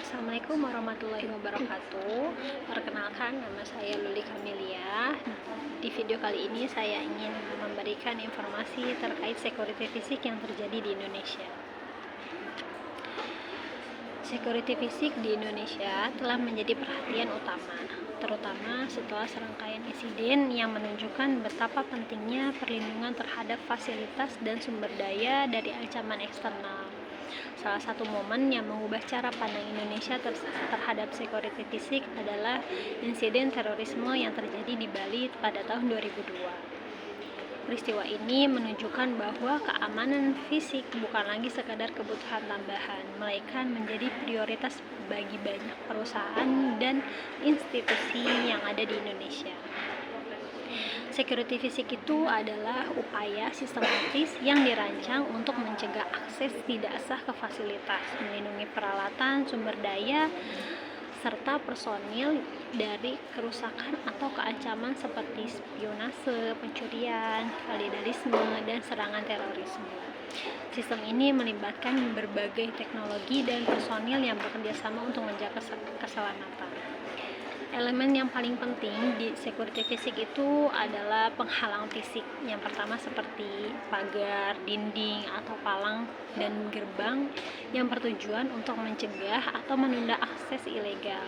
Assalamualaikum warahmatullahi wabarakatuh. Perkenalkan, nama saya Luli Kamelia. Di video kali ini saya ingin memberikan informasi terkait security fisik yang terjadi di Indonesia. Security fisik di Indonesia telah menjadi perhatian utama, terutama setelah serangkaian insiden yang menunjukkan betapa pentingnya perlindungan terhadap fasilitas dan sumber daya dari ancaman eksternal. Salah satu momen yang mengubah cara pandang Indonesia terhadap security fisik adalah insiden terorisme yang terjadi di Bali pada tahun 2002. Peristiwa ini menunjukkan bahwa keamanan fisik bukan lagi sekadar kebutuhan tambahan, melainkan menjadi prioritas bagi banyak perusahaan dan institusi yang ada di Indonesia. Security fisik itu adalah upaya sistematis yang dirancang untuk mencegah akses tidak sah ke fasilitas, melindungi peralatan, sumber daya, serta personil dari kerusakan atau keancaman seperti spionase, pencurian, vandalisme, dan serangan terorisme. Sistem ini melibatkan berbagai teknologi dan personil yang bekerja sama untuk menjaga keselamatan. Elemen yang paling penting di security fisik itu adalah penghalang fisik. Yang pertama seperti pagar, dinding, atau palang dan gerbang yang bertujuan untuk mencegah atau menunda akses ilegal.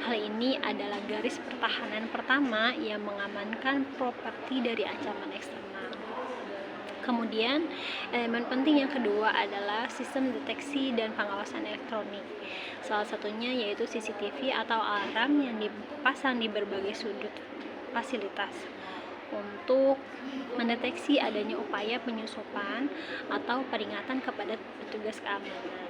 Hal ini adalah garis pertahanan pertama yang mengamankan properti dari ancaman eksternal. Kemudian, elemen penting yang kedua adalah sistem deteksi dan pengawasan elektronik. Salah satunya yaitu CCTV atau alarm yang dipasang di berbagai sudut fasilitas untuk mendeteksi adanya upaya penyusupan atau peringatan kepada petugas keamanan.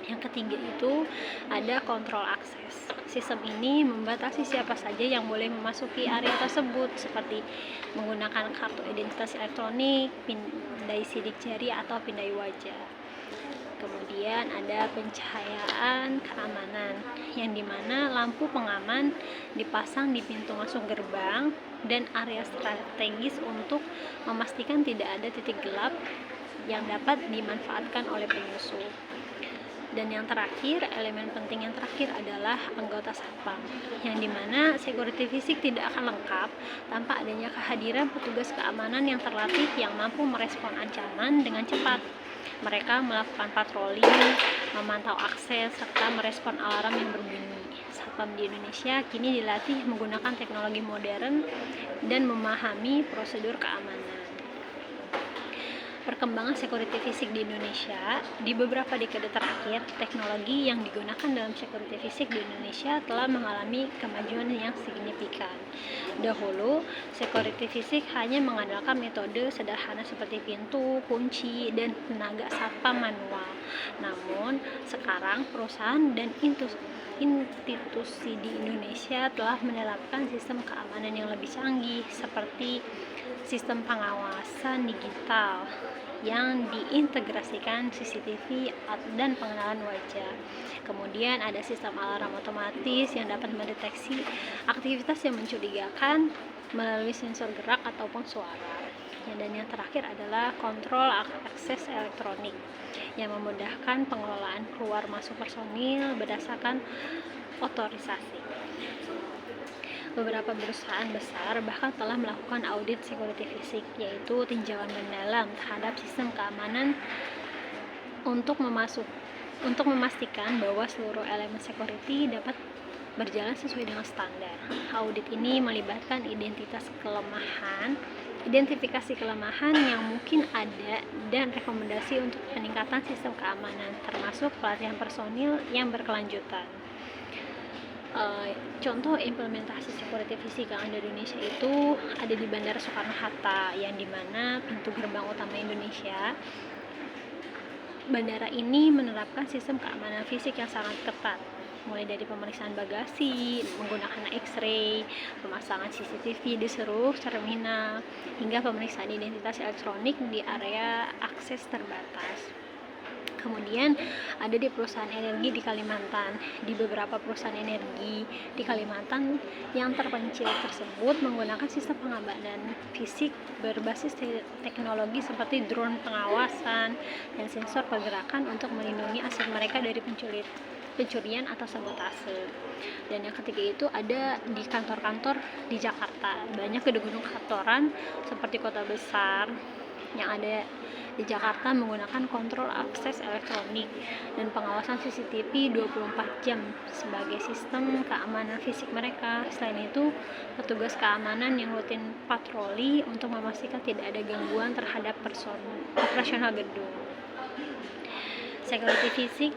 Yang ketiga itu ada kontrol akses. Sistem ini membatasi siapa saja yang boleh memasuki area tersebut, seperti menggunakan kartu identitas elektronik, pindai sidik jari, atau pindai wajah. Kemudian ada pencahayaan keamanan, yang dimana lampu pengaman dipasang di pintu masuk gerbang dan area strategis untuk memastikan tidak ada titik gelap yang dapat dimanfaatkan oleh penyusup. Dan yang terakhir, elemen penting yang terakhir adalah anggota satpam, yang dimana security fisik tidak akan lengkap tanpa adanya kehadiran petugas keamanan yang terlatih yang mampu merespon ancaman dengan cepat. Mereka melakukan patroli, memantau akses, serta merespon alarm yang berbunyi. Satpam di Indonesia kini dilatih menggunakan teknologi modern dan memahami prosedur keamanan. Perkembangan security fisik di Indonesia di beberapa dekade terakhir, teknologi yang digunakan dalam security fisik di Indonesia telah mengalami kemajuan yang signifikan. Dahulu, security fisik hanya mengandalkan metode sederhana seperti pintu, kunci, dan tenaga satpam manual. Namun, sekarang perusahaan dan institusi di Indonesia telah menerapkan sistem keamanan yang lebih canggih seperti sistem pengawasan digital yang diintegrasikan CCTV dan pengenalan wajah. Kemudian ada sistem alarm otomatis yang dapat mendeteksi aktivitas yang mencurigakan melalui sensor gerak ataupun suara. Dan yang terakhir adalah kontrol akses elektronik yang memudahkan pengelolaan keluar masuk personil berdasarkan otorisasi. Beberapa perusahaan besar bahkan telah melakukan audit security fisik, yaitu tinjauan mendalam terhadap sistem keamanan untuk memastikan bahwa seluruh elemen security dapat berjalan sesuai dengan standar. Audit ini melibatkan identifikasi kelemahan yang mungkin ada dan rekomendasi untuk peningkatan sistem keamanan, termasuk pelatihan personil yang berkelanjutan. Contoh implementasi security fisik yang ada di Indonesia itu ada di Bandara Soekarno-Hatta, yang dimana pintu gerbang utama Indonesia. Bandara ini menerapkan sistem keamanan fisik yang sangat ketat, mulai dari pemeriksaan bagasi menggunakan X-ray, pemasangan CCTV di seluruh terminal, hingga pemeriksaan identitas elektronik di area akses terbatas. Kemudian ada di perusahaan energi di Kalimantan. Di beberapa perusahaan energi di Kalimantan yang terpencil tersebut menggunakan sistem pengamanan fisik berbasis teknologi seperti drone pengawasan dan sensor pergerakan untuk melindungi aset mereka dari pencurian atau sabotase. Dan yang ketiga itu ada di kantor-kantor di Jakarta. Banyak gedung-gedung kantoran seperti kota besar yang ada di Jakarta menggunakan kontrol akses elektronik dan pengawasan CCTV 24 jam sebagai sistem keamanan fisik mereka. Selain itu, petugas keamanan yang rutin patroli untuk memastikan tidak ada gangguan terhadap operasional gedung. Security fisik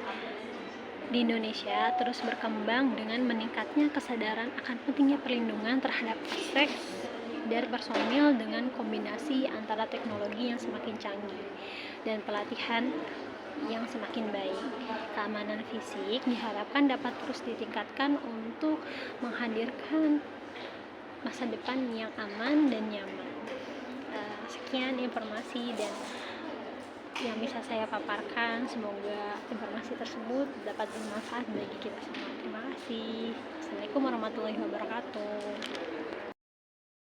di Indonesia terus berkembang dengan meningkatnya kesadaran akan pentingnya perlindungan terhadap aset dari personil dengan kombinasi antara teknologi yang semakin canggih dan pelatihan yang semakin baik. Keamanan fisik diharapkan dapat terus ditingkatkan untuk menghadirkan masa depan yang aman dan nyaman. Sekian informasi dan yang bisa saya paparkan. Semoga informasi tersebut dapat bermanfaat bagi kita semua. Terima kasih. Assalamualaikum warahmatullahi wabarakatuh.